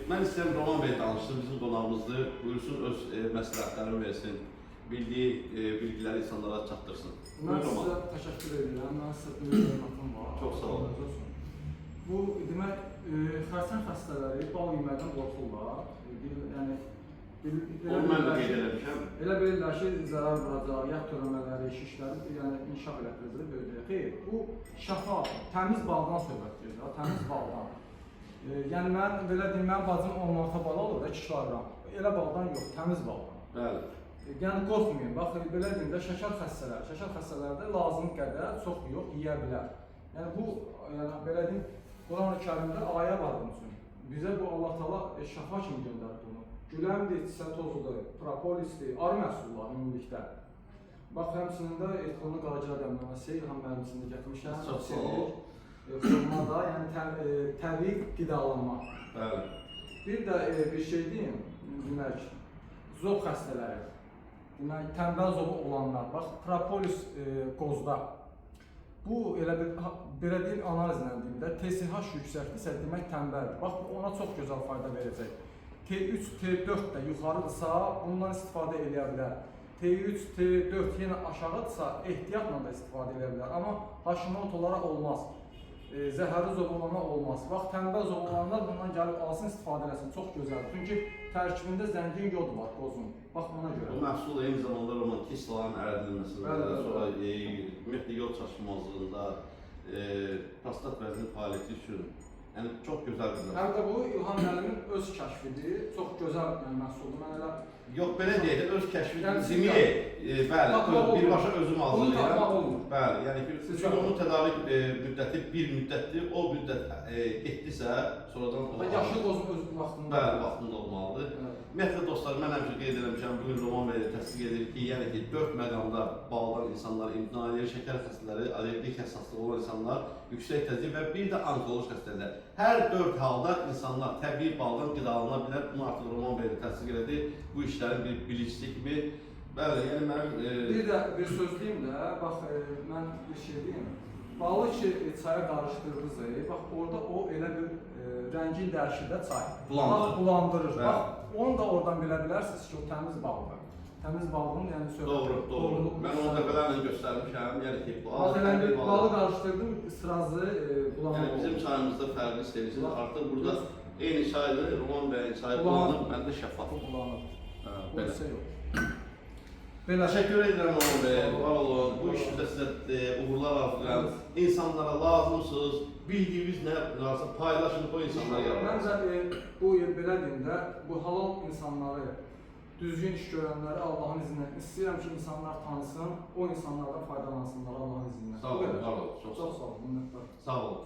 Mən istəyirəm Roman bəy danışsın, bizim qonağımızdır. Buyursun, öz məsləhətlərini versin, bildiyi bilgiləri insanlara çatdırsın. Mən sizə təşəkkür edirəm. Mən sizə böyük hörmətim var. Çox sağ olun. Bu, demək, xərçəng xəstələri bal yeməkdən qorxurlar. Yəni, onu mən də qeyd eləmişəm. Elə bilirlər ki, zərər vuracaq, yağ törəmələri, şişləri, yəni inkişaf elətdirəcək, böyüdəcək. Xeyr, bu şəffaf, təmiz baldan söhbət gedir, təmiz baldan. Yəni mən belə deyim, mənim bacım 16 bal olur da 2 kilogram. Elə baldan yox, təmiz baldan. Bəli. Yəni qorxmayın, bax belə deyim də şəkər xəstələrdə lazım qədər çox yox, yeyə bilər. Yəni bu, yəni belə deyim, Quran-ı Kərimdə ayə var bunun üçün. Bizə bu Allah Taala şəfa kimi göndərdi bunu. Güləndir, çiçək tozudur, propolisdir, arı məhsulları ümumilikdə. Bax, həmçinin də etqanlı qaracılar dəmləməsi, İlham müəlliməsində gətirmişəm. Çox sağ ol. Formada, yəni təbii qidalanma. Bəli. Bir də bir şey deyim, demək, zob xəstələri. Demək, tənbəl zobu olanlar, bax, propolis qozda. Bu, elə bir, belə deyim, analizlə deyim də, TSH yüksəkdirsə, demək, tənbəldir. Bax, bu ona çox gözəl fayda verəcək. T3, T4 də yuxarıdırsa, bundan istifadə edə bilər. T3, T4 yenə aşağıdırsa, ehtiyatla da istifadə edə bilər. Amma Hashimoto'lara olmaz. Zəhərli zob olana olmaz. Bax, tənbəl zob olanlar bundan gəlib alsın, istifadə eləsin. Çox gözəldir. Çünki tərkibində zəngin yod var qozun. Bax, buna görə. Bu məhsul eyni zamanda roman kislaların əridilməsində, sonra ümumiyyətlə yod çaşmazlığında, prostat vəzini fəaliyyəti üçün yəni çox gözəl bir məhsul. Həm də bu İlham müəllimin öz kəşfidir. Çox gözəl məhsuldur. Mən elə yox, belə deyək, öz kəşfidir. Zimi, bəli, birbaşa özüm hazırlayıram. Bəli, yəni ki, çünki onun tədarik müddəti bir müddətdir. O müddət etdisə, sonradan o yaşlı qozun öz vaxtında. Bəli, vaxtında olmalıdır. Ümumiyyətlə dostlar, mən həmişə qeyd eləmişəm, bugün Roman bəy təsdiq edir ki, yəni ki, 4 məqamda baldan insanlar imtina edir, şəkər xəstələri, allergik həssaslığı olan insanlar, yüksək tezlik və bir də onkoloji xəstələr. Hər 4 halda insanlar təbii baldan qidalana bilər. Bunu artıq Roman bəy təsdiq elədi. Bu işlərin bir bilicisi kimi. Bəli, yəni mənim... Bir də bir söz deyim də, bax, mən bir şey deyim. Balı ki, çaya qarışdırdınız, bax, orada o elə bir rəngin dərşidə çay. Bulandırır. Bax, onu da oradan bilə bilərsiniz ki, o təmiz baldır. Təmiz balın, yəni söhbət... Doğru. Mən onu dəfələrlə göstərmişəm, yəni ki, bax, elə bir balı qarışdırdım, sırazı bulanır. Yəni bizim çayımızda fərqli istəyirsiniz, artıq burada eyni çaydır, Roman bəyin çayı bulanır, məndə şəffaf. Bulanır. Belə. Belə. Təşəkkür edirəm Roman bəy, var olun. Bu işdə sizə uğurlar arzulayıram. İnsanlara lazımsınız, bildiyiniz nə varsa paylaşın, o insanlara yararlı. Məncə bu belə deyim də, bu halal insanları, düzgün iş görənləri Allahın izinlə istəyirəm ki, insanlar tanısın, o insanlardan faydalansınlar Allahın izinlə. Sağ olun, var olun. Çox sağ olun. Sağ olun.